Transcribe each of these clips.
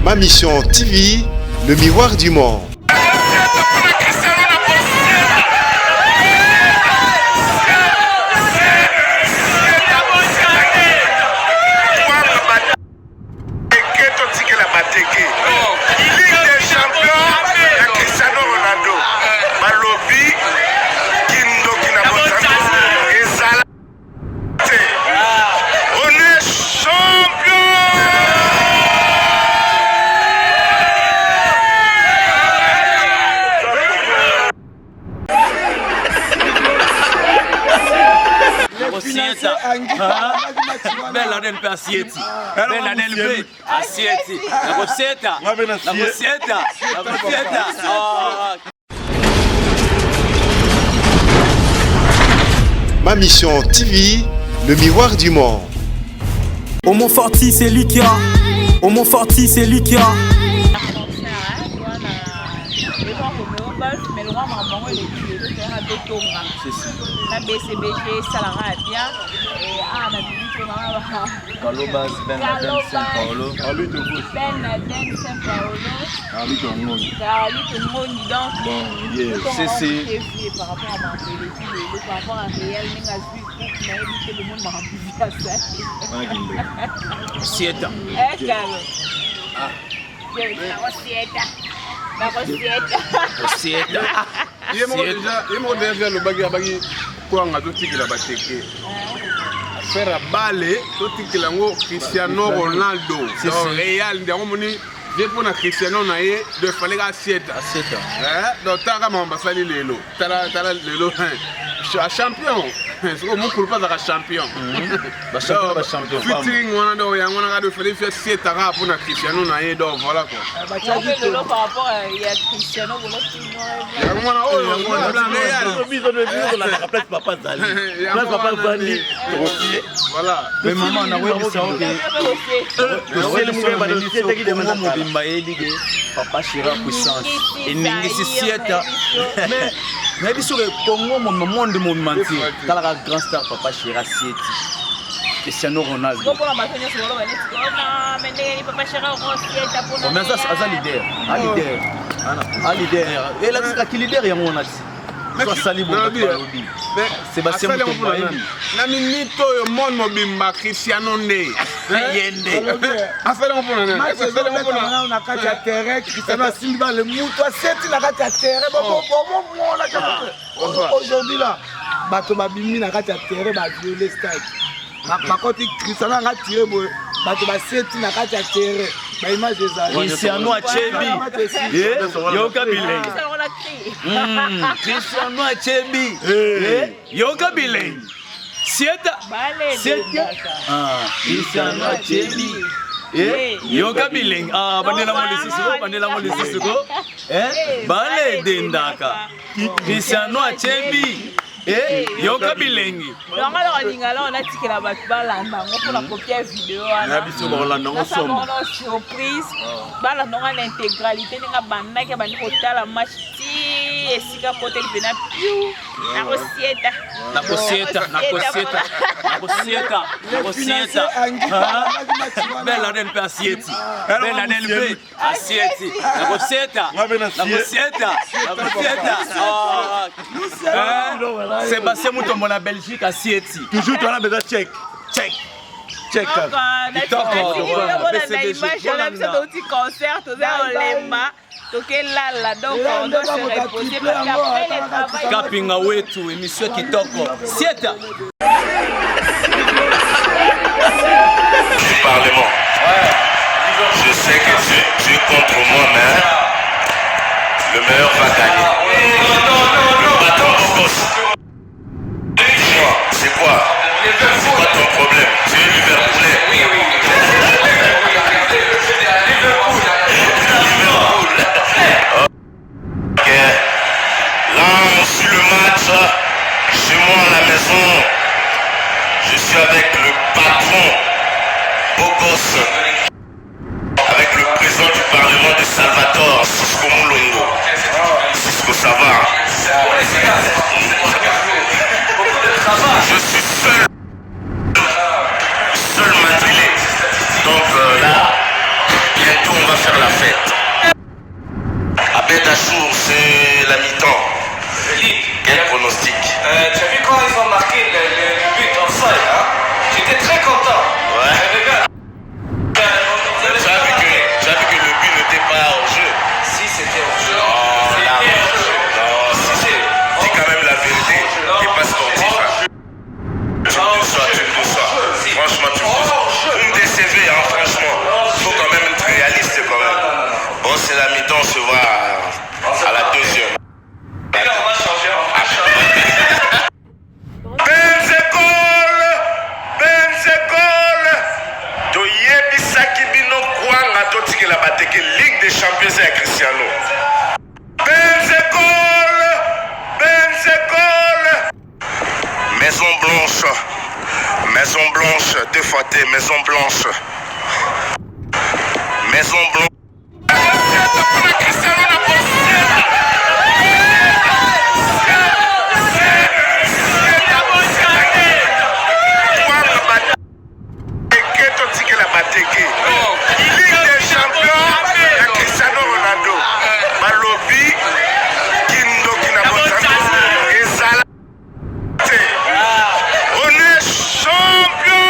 Ma Mission TV, le miroir du monde. Bella del Passieti, bella del B, Assieti, la Rossetta, la Rossetta, la Rossetta. Ma Mission TV, le miroir du monde. Au Montforti, c'est lui qui a. Au Montforti, c'est lui qui a. La BCBG Salara bien et à la Calobas, Ben Laden, Saint-Paolo. Ben Laden, Saint-Paolo. Ali tout le monde. Ali tout le monde donc. Bon, c'est par rapport à ma télévision, par rapport à réel, mais que le monde m'a rempli à ça. Sieta. La Rossietta. Il déjà le bagage quoi on a tout qui la bateke. Faire à balle tout qui la Cristiano Ronaldo. C'est Real ndio moni pour na Cristiano na ye de fallait ga Sieta. Donc ta kama mbasali lelo. Tala lelo champion. C'est comme pour pas être champion. Champion. Featuring on a do ya on a do fallait faire Sieta pour na Cristiano na ye donc voilà quoi. Par rapport à Cristiano voilà. Mais maman na webi ça OK. Papa Chira puissance. Et n'ingisi Sieta. Mais biso le Congo mon monde mon menti. Kala grand star Papa Chira Sieti. Cristiano Ronaldo. Mais ça c'est leader. Un leader. Et là c'est qui leader yango on a dit. Sébastien Mutomba na minito yo mon mobimba Cristiano nde yende afela mpona na na kati ya terrain Cristiano asimba le mutu aseti na kati ya terrain aujourd'hui là bato babimi na kati ya terrain ba violer stade par contre Cristiano anga tiré boy bato baseti na kati ya terrain ba image ezali Cristiano Achebi yoka bileng Cristiano Achebi yoka bileng Sieta Cristiano Achebi yoka bileng bandela molisi suko bale dendaka Cristiano Achebi yoka bilengi donc alors lingala on a tiqué la balanda on la copier vidéo na biso balanda on somme surprise balanda on l'intégralité ninga banda ke bandi kotala match ti esika côté pena piu na Rossietta bella del Passieti bella del B Assieti la Rossetta Sébastien Mutomba na Belgique à Sieti. Toujours on a besoin check. Concert, donc on doit se reposer parce qu'après le travail. Kapinga wetu émission kitoko. Sieta. Du Parlement. Je sais que tu es contre moi, mais le meilleur va gagner. C'est quoi? C'est quoi ton problème? Tu es Liverpoolais. Oui. Ok. Là, on suit le match. Chez moi à la maison, je suis avec le patron, beau gosse, avec le président du Parlement de Salvatore, Cisco Mulongo. Cisco, ça va? Je suis seul madrilé. Donc là, bientôt on va faire la Quel pronostic? Tu as vu quand ils ont marqué le but offside, hein? J'étais très content. Ouais. Tu as vu que le but n'était pas hors jeu. Si c'était hors jeu. Dis quand même la vérité, t'es pas sportif. Hein. Tu me déçois. Franchement, tu me déçois. Vous me décevez, hein, franchement. Il faut quand même être réaliste quand même. Bon, c'est la mi-temps, on se voit à la deuxième. Et là, on va changer. Benzegol toyebisaki bino kwanga totikela bateke Ligue des Champions ya Cristiano. Benzegol Maison Blanche, deux fois T, Maison Blanche. Ligue des Champions ya Cristiano Ronaldo. Balobi kindoki na botano ezala te. On est champion.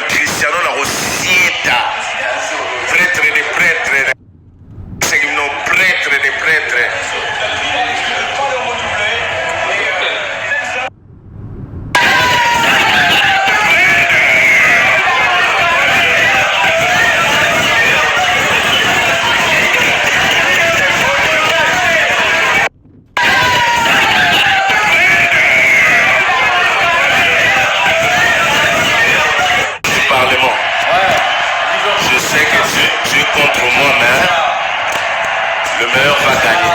Cristiano na rosieta prêtre de prêtre segno prêtre de prêtre contre moi, mais le meilleur va gagner.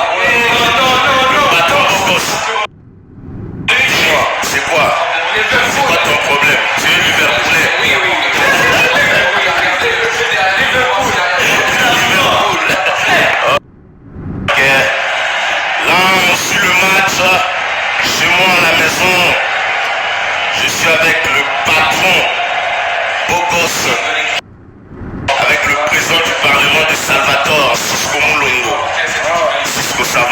Le patron Bogos. Dis-moi, c'est quoi? C'est quoi ton problème? Tu es Liverpoolais. Ok. Là, on suit le match. Chez moi à la maison, je suis avec le patron Bogos. Avec le président du Parlement de Salvatore, Cisco Moulongo. Cisco, ça va.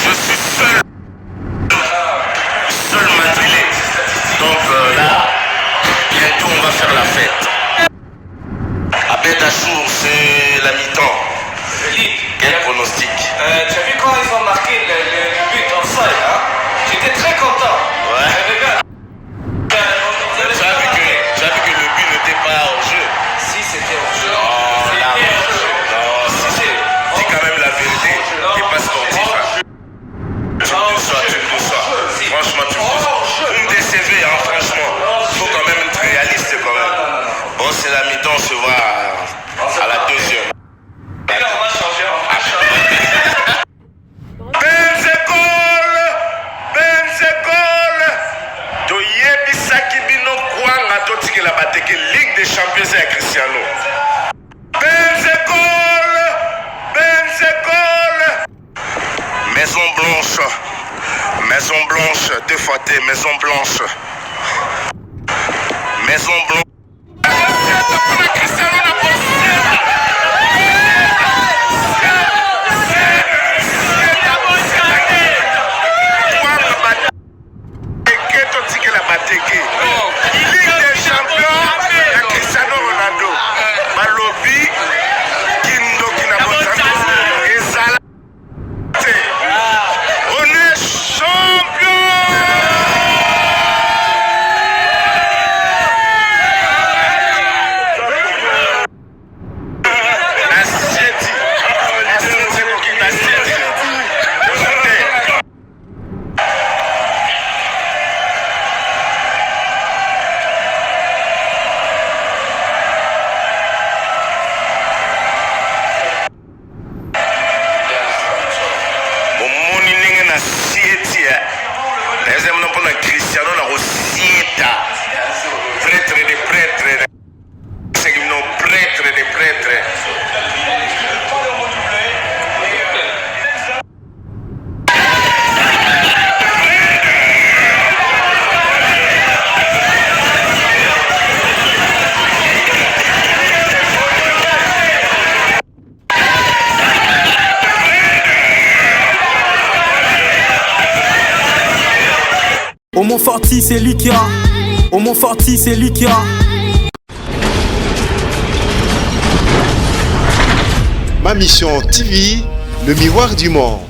Je suis seul madrilé. Donc là, bientôt on va faire la fête. À Bedachour, c'est la mi-temps. Quel pronostic? Tu as vu quand ils ont marqué le but offside, hein? J'étais très content. Ouais. Tu as vu que le but n'était pas hors jeu. Si c'était hors jeu. Dis quand même la vérité, t'es pas sportif. Hein. Tu me déçois. Franchement, tu me déçois. Vous me décevez, hein, franchement. Il faut quand même être réaliste quand même. Bon, c'est la mi-temps, on se voit à la deuxième. Et là, on va changer. Benzegol toyebisaki bino kwanga totikela bateke Ligue des Champions ya Cristiano. Benzegol Maison Blanche, deux fois T, Maison Blanche. Ligue des Champions ya Cristiano Ronaldo. Balobi kindoki na botano ezala te. On est champion. Deuxième nom pour Cristiano na Rosieta. Prêtre de prêtre. C'est un prêtre de prêtre. Au Montforti, c'est lui qui a. Au Montforti, c'est lui qui a. Ma mission TV, le miroir du monde.